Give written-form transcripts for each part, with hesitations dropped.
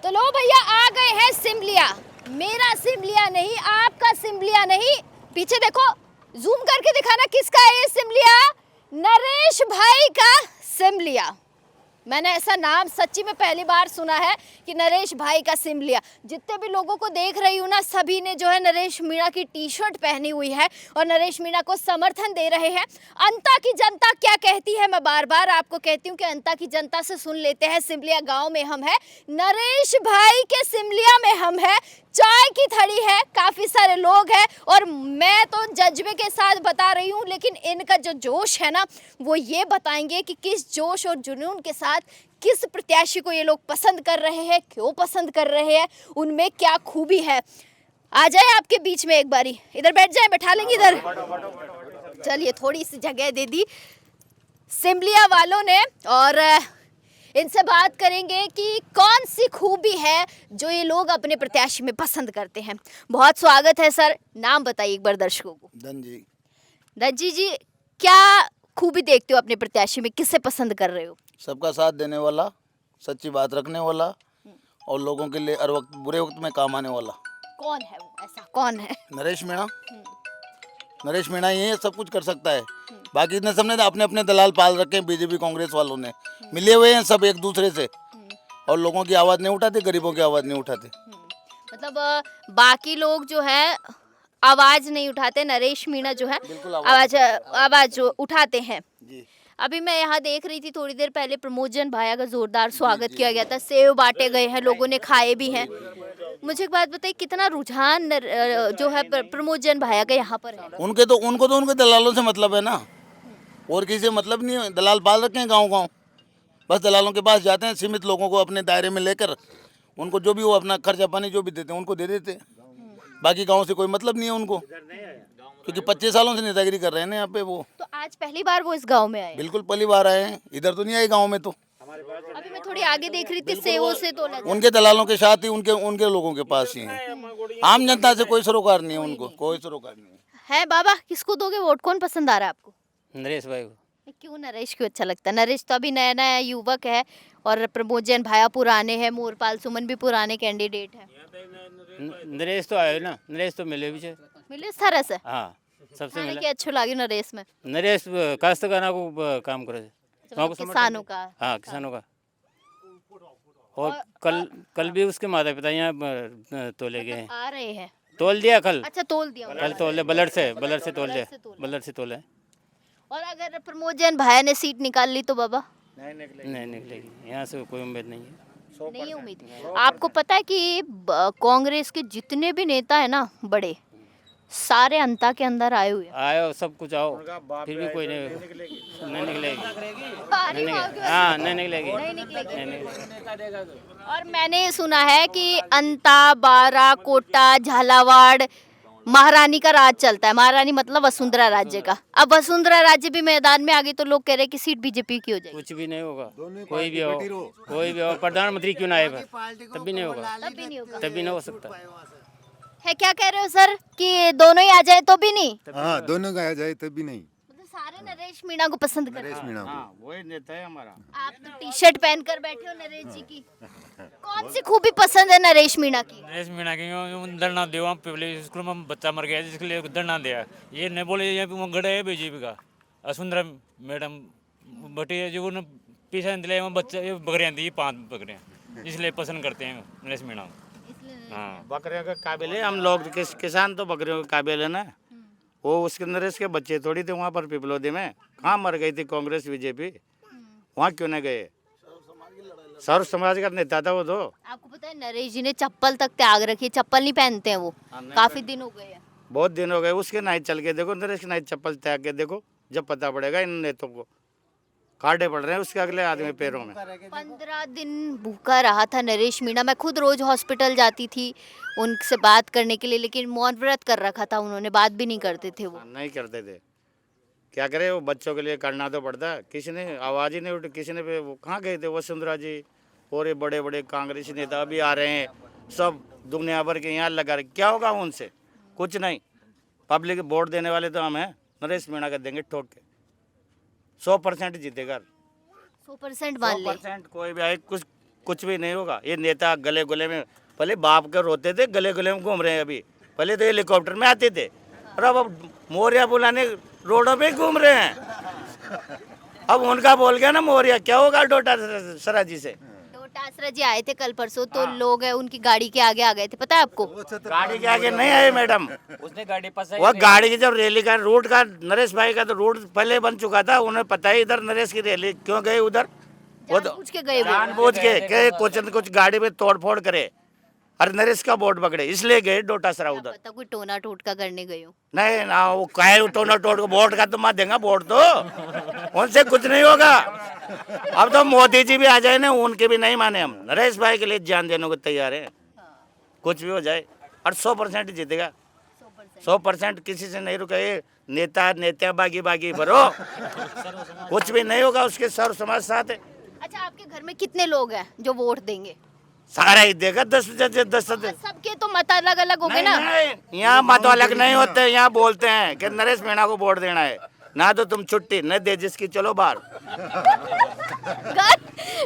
तो लो भैया आ गए हैं सिमलिया। मेरा सिमलिया नहीं, आपका सिमलिया नहीं। पीछे देखो, जूम करके दिखाना किसका है ये सिमलिया। नरेश भाई का सिमलिया। मैंने ऐसा नाम सच्ची में पहली बार सुना है कि नरेश भाई का सिमलिया। जितने भी लोगों को देख रही हूँ ना, सभी ने जो है नरेश मीणा की टी शर्ट पहनी हुई है और नरेश मीणा को समर्थन दे रहे हैं। अंता की जनता क्या कहती है, मैं बार बार आपको कहती हूँ कि अंता की जनता से सुन लेते हैं। सिमलिया गांव में हम है, नरेश भाई के सिमलिया में हम है। चाय की थड़ी है, काफी सारे लोग हैं और मैं तो जज्बे के साथ बता रही हूँ, लेकिन इनका जो जोश है ना, वो ये बताएंगे कि किस जोश और जुनून के साथ किस प्रत्याशी को ये लोग पसंद कर रहे हैं, क्यों पसंद कर रहे हैं, उनमें क्या खूबी है। आ जाए आपके बीच में एक बारी, इधर बैठ जाए, बैठा लेंगे इधर। चलिए, थोड़ी सी जगह दे दी सिमलिया वालों ने और इनसे बात करेंगे कि कौन सी खूबी है जो ये लोग अपने प्रत्याशी में पसंद करते हैं। बहुत स्वागत है सर, नाम बताइए एक बार दर्शकों को। धनजी। दज्जी जी, क्या खूबी देखते हो अपने प्रत्याशी में, किससे पसंद कर रहे हो? सबका साथ देने वाला, सच्ची बात रखने वाला और लोगों के लिए हर वक्त बुरे वक्त में काम आने वाला। कौन है वो, ऐसा कौन है? नरेश मीणा। नरेश मीणा ही सब कुछ कर सकता है। बाकी इतने सबने अपने अपने दलाल पाल रखे हैं, बीजेपी कांग्रेस वालों ने मिले हुए हैं सब एक दूसरे से, और लोगों की आवाज़ नहीं उठाते, गरीबों की आवाज़ नहीं उठाते। मतलब बाकी लोग जो है आवाज नहीं उठाते, नरेश मीणा जो है बिल्कुल आवाज उठाते हैं जी। अभी मैं यहाँ देख रही थी, थोड़ी देर पहले प्रमोजन भाया का जोरदार स्वागत किया गया था, सेव बांटे गए हैं, लोगों ने खाए भी हैं। मुझे एक बात बताइए, कितना रुझान जो है प्रमोजन भाया का यहाँ पर है? उनको तो उनके दलालों से मतलब है ना, और किसी से मतलब नहीं है। दलाल पाल रखे हैं गाँव गाँव, बस दलालों के पास जाते हैं, सीमित लोगों को अपने दायरे में लेकर उनको जो भी वो अपना खर्चा पानी जो भी देते हैं उनको दे देते हैं। बाकी गाँव से कोई मतलब नहीं है उनको, क्योंकि 25 सालों से नेतागिरी कर रहे हैं ना यहाँ पे वो। तो आज पहली बार वो इस गांव में आए? बिल्कुल पहली बार आए हैं, इधर तो नहीं आए गाँव में। तो अभी मैं थोड़ी आगे देख रही थी, सेवों से तोला जा उनके दलालों के साथ ही उनके लोगों के पास ही है। आम जनता से कोई सरोकार नहीं है उनको, कोई सरोकार नहीं है। बाबा, किसको दोगे वोट, कौन पसंद आ रहा है आपको? नरेश भाई को। क्यों नरेश क्यों अच्छा लगता है? नरेश तो अभी नया नया युवक है और प्रमोजन भाया पुराने हैं, मोरपाल सुमन भी पुराने कैंडिडेट हैं। नरेश तो आयो ना, नरेश तो मिले भी छे। मिले इस तरह से? हाँ, सबसे खाने मिला। के अच्छो लगे नरेश में? नरेश काश्तकारों को काम करे, गाँव को समर्थन किसानों दे। का? हाँ, किसानों का। और कल भी उसके माता पिता यहाँ तोले गए हैं। आ रहे हैं? तोल दिया कल। अच्छा, तोल दिया कल तोले, बलर से तोल दिया, बलर से तोले। और अगर प्रमोजन भाया ने सीट निकाल ली तो बाबा? नहीं निकलेगी, यहाँ से कोई उम्मीद नहीं है। नहीं उम्मीद। आपको पता है कि कांग्रेस के जितने भी नेता है ना बड़े, सारे अंता के अंदर आए हुए हैं। आयो सब कुछ आओ, फिर भी कोई नहीं निकलेगी। हाँ, नहीं निकलेगी। और मैंने सुना है कि अंता, बारा, कोटा, झालावाड़ महारानी का राज चलता है। महारानी मतलब वसुंधरा राज्य का। अब वसुंधरा राज्य भी मैदान में आ गई तो लोग कह रहे हैं कि सीट बीजेपी की हो जाएगी। कुछ भी नहीं होगा, कोई भी हो, प्रधानमंत्री क्यों ना आएगा, तब भी नहीं होगा, तब भी नहीं हो सकता है। क्या कह रहे हो सर कि दोनों ही आ जाए तो भी नहीं? हाँ, दोनों का आ जाए तब भी नहीं। मतलब सारे नरेश मीणा को पसंद करते हैं। नरेश मीणा को। वही नेता है हमारा। आप तो टी शर्ट पहनकर बैठे हो नरेश जी की। कौन सी खूबी पसंद है नरेश मीणा की? नरेश मीणा की धरना दिया, पब्लिक स्कूल में बच्चा मर गया जिसके लिए धरना दिया। ये नहीं बोले ये गड़े है बीजेपी का। वसुंधरा मैडम बटी है जो पीछे दिले बच्चे बकरियाँ दी, 5 बकरियाँ, इसलिए पसंद करते हैं नरेश मीणा को। हाँ, बकरियों के काबिल है हम लोग, किसान तो बकरियों के काबिल है ना। वो उसके नरेश के बच्चे थोड़ी थे वहाँ पर पिपलोदी में, कहाँ मर गई थी कांग्रेस बीजेपी, वहाँ क्यों नहीं गए? सर्व समाज का नेता था वो तो। आपको पता है नरेश जी ने चप्पल तक त्याग रखी, चप्पल नहीं पहनते हैं वो, काफी दिन हो गए हैं। बहुत दिन हो गए। उसके नाइट चल के देखो, नरेश की नाइट चप्पल त्याग के देखो, जब पता पड़ेगा इन नेताओं को कांटे पड़ रहे हैं उसके अगले आदमी पैरों में। 15 दिन भूखा रहा था नरेश मीणा। मैं खुद रोज हॉस्पिटल जाती थी उनसे बात करने के लिए, लेकिन मौन व्रत कर रखा था उन्होंने, बात भी नहीं करते थे वो। नहीं करते थे, क्या करे, वो बच्चों के लिए करना तो पड़ता। किसी ने आवाज़ ही नहीं उठी, किसी ने वो कहाँ गए थे वसुंधरा जी और ये बड़े बड़े कांग्रेसी नेता भी आ रहे हैं, सब दुनिया भर के यहाँ लगा रहे। क्या होगा उनसे? कुछ नहीं। पब्लिक वोट देने वाले तो हम हैं, नरेश मीणा का देंगे ठोक के। 100% जीतेगा। 100% मान ले। 100% कोई भी आए, कुछ कुछ भी नहीं होगा। ये नेता गले गले में, पहले बाप के रोते थे, गले गले में घूम रहे हैं अभी। पहले तो हेलीकॉप्टर में आते थे और अब मोरिया बुलाने रोडों पे घूम रहे हैं। अब उनका बोल गया ना मोरिया, क्या होगा डोटासरा जी से? डोटासरा जी आए थे कल परसों, तो लोग है उनकी गाड़ी के आगे आ गए थे, पता है आपको? गाड़ी के आगे नहीं आए मैडम, उसने गाड़ी पास वह गाड़ी की जब रैली का रूट का, नरेश भाई का तो रूट पहले बन चुका था, उन्हें पता है इधर नरेश की रैली क्यों गए उधर। वो तो पूछ के गए वो। जानबूझ के कुछ न कुछ गाड़ी में तोड़ फोड़ करे और नरेश का बोर्ड पकड़े, इसलिए गए डोटासरा उधर। पता कोई टोना टोटका करने गए हो? नहीं ना, वो कहे टोना टोट को वोट का तो मत देगा, वोट तो उनसे कुछ नहीं होगा। अब तो मोदी जी भी आ जाए ना, उनके भी नहीं माने हम, नरेश भाई के लिए जान देने को तैयार है। कुछ भी हो जाए और 100% जीतेगा, 100% किसी से नहीं रुका। ये नेता बागी बागी भरो, कुछ भी नहीं होगा, उसके सर्व समाज साथ है। अच्छा, आपके घर में कितने लोग हैं जो वोट देंगे? सारा ही देगा, 10 सबके तो मत अलग अलग होंगे ना। यहाँ मत अलग नहीं होते, यहाँ बोलते हैं कि नरेश मीणा को वोट देना है, ना तो तुम छुट्टी न दे जिसकी, चलो बाहर।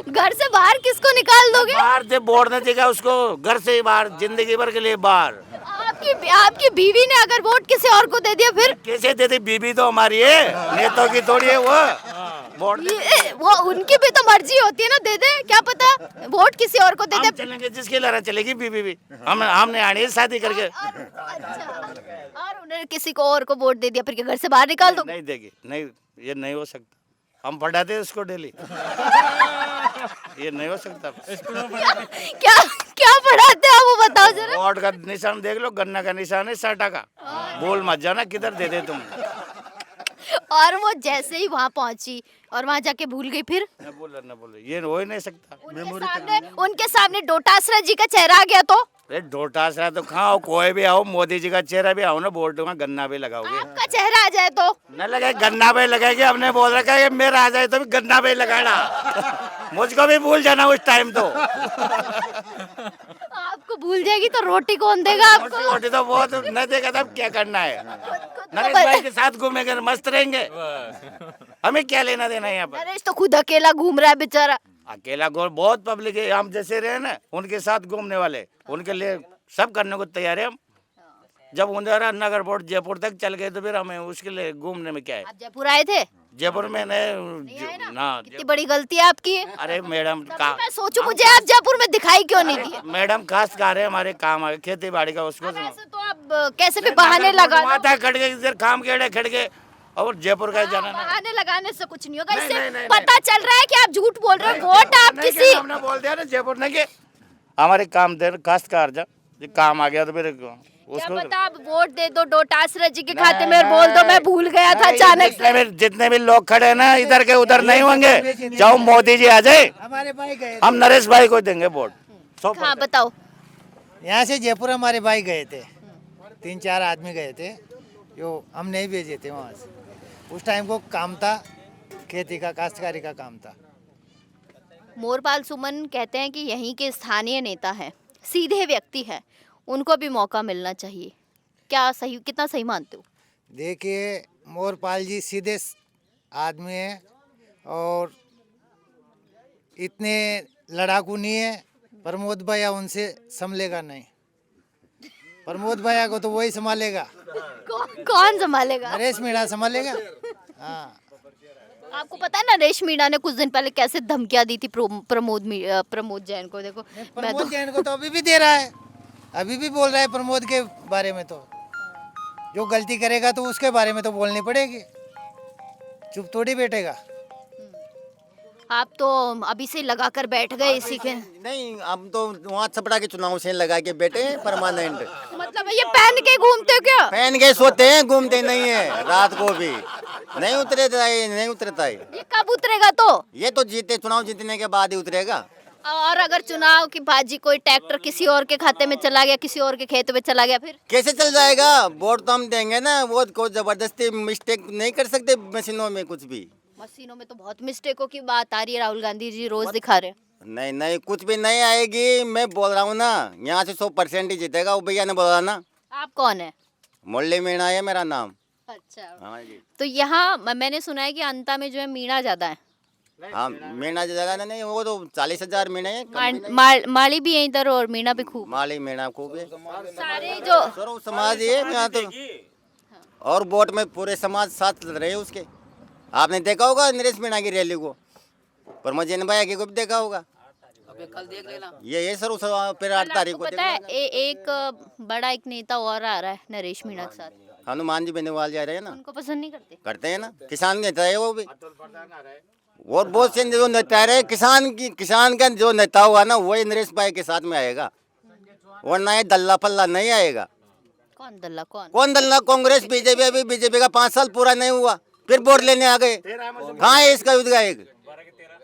घर से बाहर किसको निकाल दोगे? बाहर से वोट नहीं देगा उसको, घर से ही बाहर, जिंदगी भर के लिए बाहर। आपकी बीवी ने अगर वोट किसी और को दे दिया फिर? कैसे देती? बीबी तो हमारी है, नेताओं की थोड़ी है वो। वोट वो उनकी भी तो मर्जी होती है ना, दे दे, क्या पता वोट किसी और को दे दे। चलेंगे जिसकी लड़ा चलेगी, बीबी भी हमने आनी है शादी करके। अच्छा, और उन्होंने किसी को और को वोट दे दिया फिर क्या घर से बाहर निकाल दो? नहीं देगी, नहीं, ये नहीं हो सकता। हम पढ़ाते उसको डेली, ये नहीं हो सकता। क्या क्या पढ़ाते हो वो बताओ जरा। वोट का निशान देख लो, गन्ना का निशान है 60 का, बोल मत जाना किधर दे दे तुम। और वो जैसे ही वहाँ पहुंची और वहाँ जाके भूल गई फिर? न बोलो, ये हो ही नहीं सकता। उनके सामने डोटासरा जी का चेहरा आ गया तो? अरे डोटासरा तो खाओ, कोई भी आओ, मोदी जी का चेहरा भी आओ ना, वोट दूंगा, गन्ना भी लगाओगे। आपका चेहरा आ जाए तो? न लगे, गन्ना पे लगाएंगे, हमने बोल रखा है मेरा आ जाए तो भी गन्ना पे लगाना। मुझको भी भूल जाना उस टाइम तो। आपको भूल जाएगी तो रोटी कौन देगा आपको? रोटी तो बहुत न देगा, तब क्या करना है? नरेश भाई के साथ घूमेंगे, मस्त रहेंगे, हमें क्या लेना देना है यहाँ पर? नरेश तो खुद अकेला घूम रहा है बेचारा। अकेला घूम, बहुत पब्लिक है, हम जैसे रहे ना उनके साथ घूमने वाले, उनके लिए सब करने को तैयार है हम। जब उधर नगर बोर्ड जयपुर तक चल गए तो फिर हमें उसके लिए घूमने में क्या है। आप जयपुर आए थे? जयपुर में नहीं आए ना, ना? कितनी बड़ी गलती है आपकी। अरे मैडम मैं सोचूं मुझे आप जयपुर में दिखाई क्यों नहीं दिए? मैडम खास कार है, हमारे काम है खेती बाड़ी का, उसको अब ऐसे तो आप कैसे भी बहाने लगा लो। माथा खड़ गए, इधर काम केड़े खड़ गए, और जयपुर का जाना ना। बहाने लगाने से कुछ नहीं होगा। नहीं, इससे नहीं, पता चल रहा है कि आप झूठ बोल रहे हो। वोट आप नहीं, किसी हमने बोल दिया ना जयपुर नहीं के, हमारे काम दे खास कार जा, काम आ गया तो फिर क्या उसको पता आप वोट दे दो डोटासरा जी के खाते में, बोल दो मैं भूल गया था अचानक से। जितने भी लोग खड़े हैं ना, इधर के उधर नहीं होंगे, जाओ मोदी जी आ जाए, हमारे भाई गए हम नरेश भाई को देंगे वोट। हाँ बताओ। यहाँ से जयपुर हमारे भाई गए थे, 3-4 आदमी गए थे, जो हम नहीं भेजे थे वहाँ से। उस टाइम को काम था, खेती का, काश्तकारी का काम था। मोरपाल सुमन कहते हैं कि यहीं के स्थानीय नेता हैं, सीधे व्यक्ति हैं, उनको भी मौका मिलना चाहिए। क्या सही, कितना सही मानते हो? देखिए, मोरपाल जी सीधे आदमी हैं और इतने लड़ाकू नहीं है। प्रमोद भैया उनसे संभलेगा नहीं, प्रमोद भैया को तो वही संभालेगा, कौन संभालेगा? नरेश मीणा संभालेगा। हाँ, आपको पता है नरेश मीणा ने कुछ दिन पहले कैसे धमकियां दी थी प्रमोद जैन को? देखो मैं तो प्रमोद जैन को तो अभी भी दे रहा है, अभी भी बोल रहा है प्रमोद के बारे में। तो जो गलती करेगा तो उसके बारे में तो बोलनी पड़ेगी, चुप थोड़ी बैठेगा। आप तो अभी से लगा कर बैठ गए इसी के। नहीं, हम तो वहाँ छपड़ा के चुनाव से लगा के बैठे हैं परमानेंट। मतलब ये पहन के घूमते हो क्या? पहन के सोते हैं, घूमते नहीं है, रात को भी नहीं उतरता है। ये कब उतरेगा तो? ये तो चुनाव जीतने के बाद ही उतरेगा। और अगर चुनाव की बाजी कोई ट्रैक्टर किसी और के खाते में चला गया, किसी और के खेत में चला गया, फिर कैसे चल जाएगा? वोट तो हम देंगे ना, वो कोई जबरदस्ती मिस्टेक नहीं कर सकते मशीनों में कुछ भी। मशीनों में तो बहुत मिस्टेकों की बात आ रही है, राहुल गांधी जी रोज दिखा रहे हैं। नहीं, कुछ भी नहीं आएगी। मैं बोल रहा हूँ ना, यहाँ से 100% ही जीतेगा। वो भैया ने बोला ना। आप कौन है? मुरली मीणा है मेरा नाम। अच्छा, हाँ जी। तो यहाँ मैंने सुना है कि अंता में जो है मीणा ज्यादा है। हाँ मीणा जगह नहीं, वो तो 40,000 मीणे है, माली भी है इधर और मीणा भी खूब माली मीणा खूब है, सारे जो सर्व समाज है यहाँ तो। और वोट में पूरे समाज साथ लड़ रहे हैं उसके। आपने देखा होगा नरेश मीणा की रैली को, प्रमोद जैन भाई आगे को भी देखा होगा। कल देख लेना। ये सर्व समाज फिर 8 तारीख को पता है एक बड़ा एक नेता और आ रहा है नरेश मीणा के साथ, हनुमान जी बेनीवाल जा रहे हैं ना, उनको पसंद नहीं करते। करते हैं ना, किसान नेता है वो भी। और बहुत से जो नेता रहे किसान का जो नेता हुआ ना वही नरेश भाई के साथ में आएगा, वरना ये दल्ला फल्ला नहीं आएगा। कौन दल्ला कौन दल्ला? कांग्रेस बीजेपी, अभी बीजेपी का 5 साल पूरा नहीं हुआ फिर वोट लेने आ गए। कहाँ है इसका विधायक?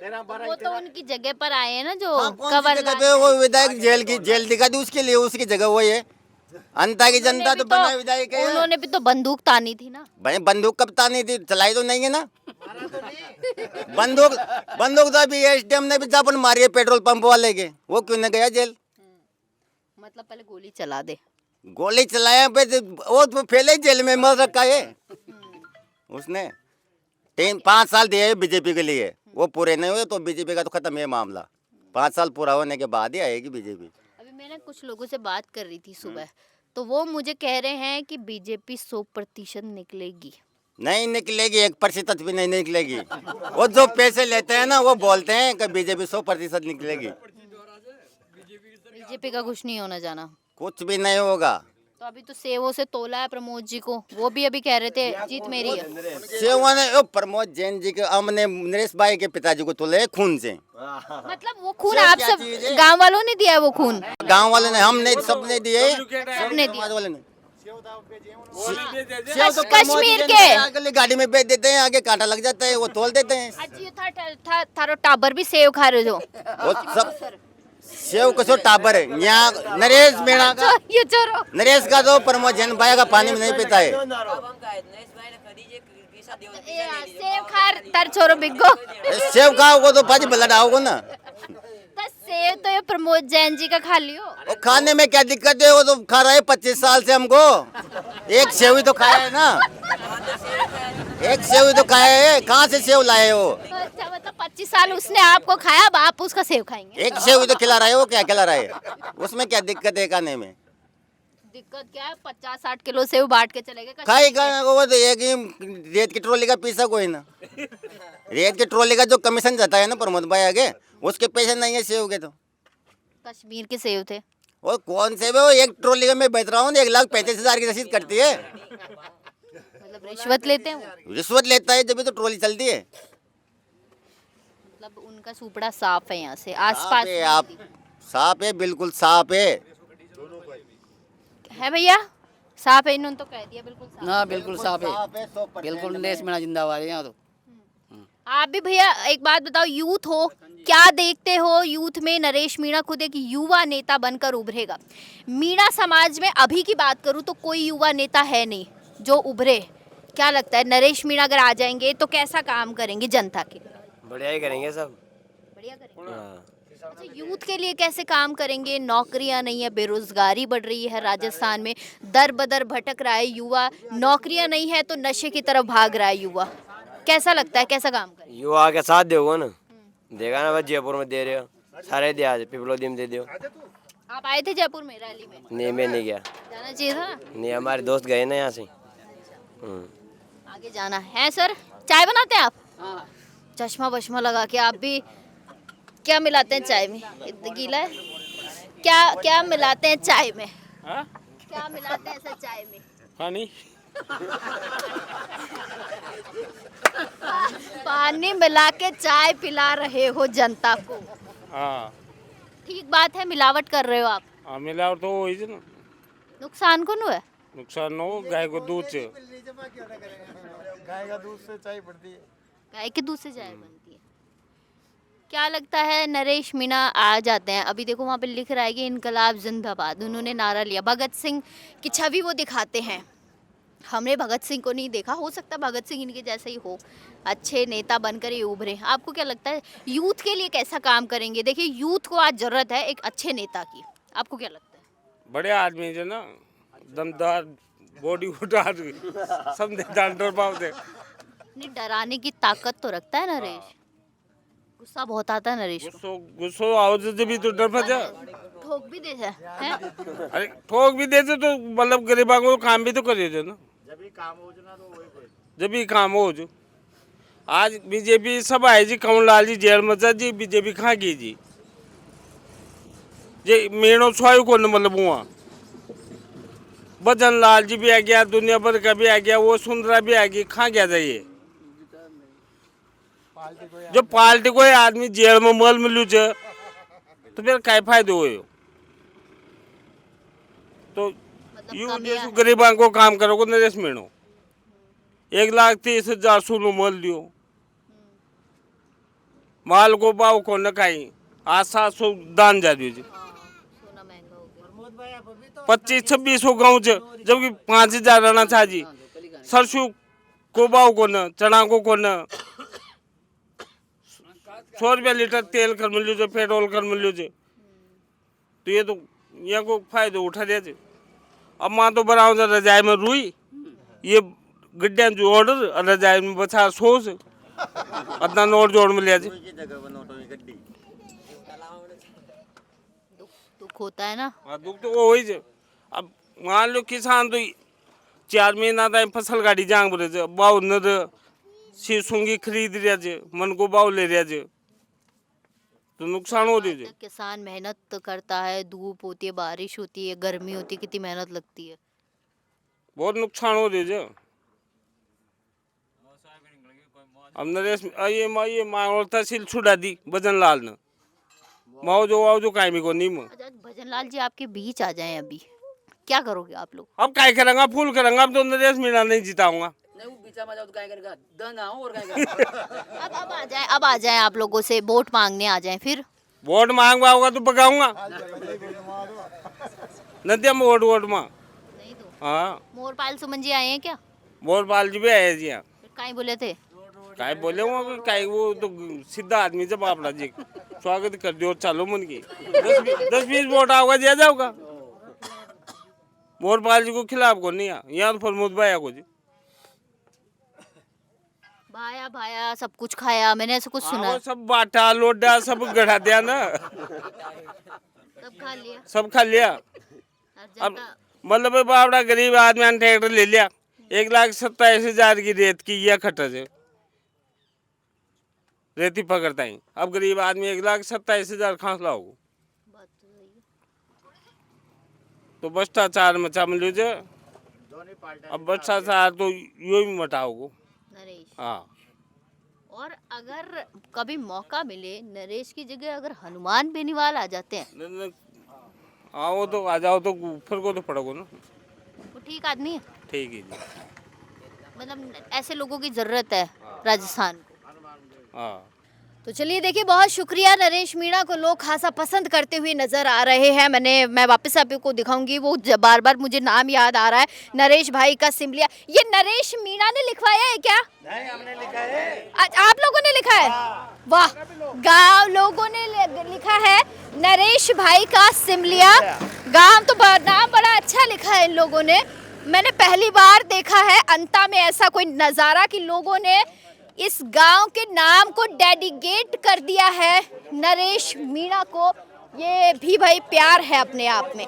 वो तो उनकी जगह पर आए हैं ना जो हाँ, कौन सी कवर जगह पे वो विधायक जेल दिखा दी उसके लिए, उसकी जगह वही है। अंता की जनता तो बना विधायक है। उन्होंने भी तो बंदूक तानी थी ना। भाई बंदूक कब तानी थी? चलाई तो नहीं है ना बंदूक तो अभी एसडीएम ने भी जापन मारी है पेट्रोल पंप वाले के, वो क्यों न गया जेल? मतलब पहले गोली चला दे। गोली चलाया पे वो तो पहले ही जेल में मर रखा है उसने। 5 साल दिए बीजेपी के लिए, वो पूरे नहीं हुए तो बीजेपी का तो खत्म है मामला। 5 साल पूरा होने के बाद ही आएगी बीजेपी। अभी मैंने कुछ लोगों से बात कर रही थी सुबह, तो वो मुझे कह रहे हैं कि बीजेपी 100% निकलेगी। नहीं निकलेगी, 1% भी नहीं निकलेगी। वो जो पैसे लेते हैं ना वो बोलते हैं कि बीजेपी 100% निकलेगी। बीजेपी का कुछ नहीं होना जाना, कुछ भी नहीं होगा। तो अभी तो सेवों से तोला है प्रमोद जी को, वो भी अभी कह रहे थे जीत मेरी है। सेवा ने प्रमोद जैन जी के हमने नरेश भाई के पिताजी को तोले खून से। मतलब वो खून आप सब गांव वालों ने दिया है? वो खून गांव वाले ने, हमने सबने दिए, सबने दिया। समाज वाले ने। कश्मीर के आगे गाड़ी में बेच देते हैं, आगे कांटा लग जाता है वो तोल देते हैं। आज ये था थारो टाबर भी सेव खा रहे हो। वो सब सेव कसो टाबर है यहाँ। नरेश मीणा का, ये चोरो नरेश का तो प्रमोद जैन भाई का पानी में नहीं पीता है। सेव खा तर छोरो बिगो। सेव खाओगे तो पाजी भला डाओगे ना। तो सेव तो ये प्रमोद जैन जी का खा लियो। वो खाने में क्या दिक्कत है? वो तो खा रहा है 25 साल से हमको। एक सेव ही तो खाया है ना, एक सेव ही तो खाया है। कहाँ से सेव लाए हो? अच्छा, मतलब 25 साल उसने आपको खाया, अब आप उसका सेव खाएंगे। एक सेव ही तो खिला रहा है वो, क्या खिला रहा है? उसमें क्या दिक्कत है खाने में? दिक्कत क्या है? 50-60 किलो सेव बांट के चले गए। खाएगा वो तो एक ही रेत की ट्रॉली का पैसा कोई ना। रेत की ट्रॉली का जो कमीशन जाता है ना प्रमोद भाई आगे, उसके पैसे नहीं है सेव के। तो कश्मीर के सेव थे वो कौन से वो एक ट्रॉली का मैं बेच रहा हूँ 1,35,000 की रसीद करती है। मतलब रिश्वत लेते हैं वो। रिश्वत लेता है जब तो ट्रॉली चलती है। मतलब उनका सुपड़ा साफ है यहाँ से साफ आसपास है, आप साफ है, बिल्कुल साफ है भैया, साफ है। इन्होंने तो कह दिया बिल्कुल साफ। हाँ बिल्कुल साफ है, 100% बिल्कुल नरेश मीणा जिंदाबाद है यहाँ तो। आप भी भैया एक बात बताओ, यूथ हो, क्या देखते हो यूथ में? नरेश मीणा खुद एक युवा नेता बनकर उभरेगा। मीणा समाज में अभी की बात करूं तो कोई युवा नेता है नहीं जो उभरे। क्या लगता है नरेश मीणा अगर आ जाएंगे तो कैसा काम करेंगे जनता के? बढ़िया ही करेंगे सब। बढ़िया करेंगे। अच्छा, यूथ के लिए कैसे काम करेंगे? नौकरियां नहीं है, बेरोजगारी बढ़ रही है राजस्थान में, दर बदर भटक रहा है युवा, नौकरियां नहीं है तो नशे की तरफ भाग रहा है युवा। कैसा लगता है, कैसा काम करें? युवा के साथ दोगे ना, देखा ना बस जयपुर में दे रहे हो सारे, दे आज पिपलोदी में दे दो। आप आए थे जयपुर में रैली में? नहीं मैं नहीं गया, जाना चाहिए था ना। नहीं हमारे दोस्त गए ना यहाँ से। आगे जाना है। सर चाय बनाते हैं आप? चश्मा वश्मा लगा के आप भी। क्या मिलाते हैं चाय में? इतना गीला है। क्या मिलाते हैं चाय में? क्या मिलाते हैं सर चाय में? पानी। पानी मिला के चाय पिला रहे हो जनता को। हाँ ठीक बात है, मिलावट कर रहे हो आप। मिलावट तो वही ना, नुकसान कौन हुआ? नुकसान हो गाय को दूध से। गाय का दूध से चाय पड़ती है। गाय के दूध से चाय बनती है। क्या लगता है नरेश मीणा आ जाते हैं? अभी देखो वहाँ पे लिख रहा है कि इनकलाब जिंदाबाद, उन्होंने नारा लिया। भगत सिंह की छवि वो दिखाते हैं। हमने भगत सिंह को नहीं देखा, हो सकता है भगत सिंह इनके जैसा ही हो, अच्छे नेता बनकर ये उभरे। आपको क्या लगता है यूथ के लिए कैसा काम करेंगे? देखिए यूथ को आज जरूरत है एक अच्छे नेता की। आपको क्या लगता है? बड़े आदमी जो ना, दमदार बॉडी उठार सब पाते। नहीं, डराने की ताकत तो रखता है नरेश। गुस्सा बहुत आता है नरेश को। गुस्सो गुस्सो आओ जब भी तो डर फंसा। ठोक भी दे है? अरे ठोक भी देते तो मतलब गरीबों को काम भी तो करिए ना, जब भी काम हो जो। आज बीजेपी सब आए जी, कमललाल जी जेल मचा जी, बीजेपी खा गई जी, ये मेणो छुआयु को मतलब हुआ। भजन लाल जी भी आ गया, दुनिया भर का भी आ गया, वो सुंदरा भी आ गई, खा गया जाइए। जो पार्टी को आदमी जेल में मल मिलू तो फिर क्या फायदे हो। तो यू जैसे गरीबों को काम करोगे नरेश मीणो, 1,30,000 सोनू मल दियो, माल को भाव को न खाई, आज 700 दान जा दियो जी, 25-26 गाँव जबकि 5,000 रहना चाहिए जी। सरसों को भाव को न, चना को न, 100 रुपया लीटर तेल कर मिलो जो, पेट्रोल कर मिलो जो। तो ये तो यहाँ को फायदा उठा दिया जी। अब माँ तो बनाओ रजाई में रुई, ये गड्ढे जो ऑर्डर रजाई में बचा सोच, अपना नोट जोड़ में लिया जी। दुख होता है ना। हाँ दुख तो वो ही। अब मान लो किसान तो 4 महीना तक फसल गाड़ी जांग बरे बाव न सूंगी खरीद रहा जे, मन को बाव ले रहा जे, तो नुकसान हो रही है। किसान मेहनत करता है, धूप होती है, बारिश होती है, गर्मी होती है, कितनी मेहनत लगती है, बहुत नुकसान हो रही है। अब नरेश ये माँ तहसील छुड़ा दी भजन लाल ने, माओ जो कायमी को नहीं। अच्छा भजन लाल जी आपके बीच आ जाएं अभी, क्या करोगे आप लोग? अब काय करेंगे, फूल करेंगे। अब तो नरेश मीणा नहीं जिताऊंगा। नहीं वो बीचा में जाओ तो क्या करेगा, दन आओ और क्या करेगा। अब आ जाएं आप लोगों से वोट मांगने आ जाएं, फिर वोट मांगवा होगा तो पकाऊंगा नदिया में वोट मां। नहीं तो हाँ मोरपाल सुमन जी आए हैं क्या? मोरपाल जी भी आए जी यहाँ। फिर कहीं बोले थे? काय बोले वो तो सीधा आदमी जब आपला जी स्वागत कर दियो चालो मन की 10-20 वोट आओगा दिया जाओगा। मोरपाल जी को खिलाफ को नहीं यहाँ तो फरमोद भाया को जी। भाया सब कुछ खाया, मैंने ऐसा कुछ सुना। सब बाटा लोडा सब गढ़ा दिया ना, सब खा लिया। अब मतलब बावड़ा गरीब आदमी ने ट्रैक्टर ले लिया, 1,27,000 की रेत की यह खट्टा से रेती पकड़ता ही। अब गरीब आदमी 1,27,000 खांस लाओ तो भ्रष्टाचार मचा मिलो जे। अब भ्रष्टाचार तो यू ही मटाओ। हाँ और अगर कभी मौका मिले नरेश की जगह अगर हनुमान बेनीवाल आ जाते हैं, हाँ वो तो आ जाओ तो फिर को तो पड़ोगे ना। वो ठीक आदमी है? ठीक है जी, मतलब ऐसे लोगों की जरूरत है राजस्थान को। हाँ तो चलिए देखिए, बहुत शुक्रिया। नरेश मीणा को लोग खासा पसंद करते हुए नजर आ रहे हैं। मैं वापस आपको दिखाऊंगी, वो बार बार मुझे नाम याद आ रहा है, नरेश भाई का सिमलिया। ये नरेश मीणा ने लिखवाया है क्या? नहीं, हमने लिखा है। आप लोगों ने लिखा है? वाह, गांव लोगों ने लिखा है नरेश भाई का सिमलिया। गांव तो नाम बड़ा अच्छा लिखा है इन लोगों ने। मैंने पहली बार देखा है अंता में ऐसा कोई नज़ारा कि लोगों ने इस गांव के नाम को डेडिकेट कर दिया है नरेश मीणा को। ये भी भाई प्यार है अपने आप में।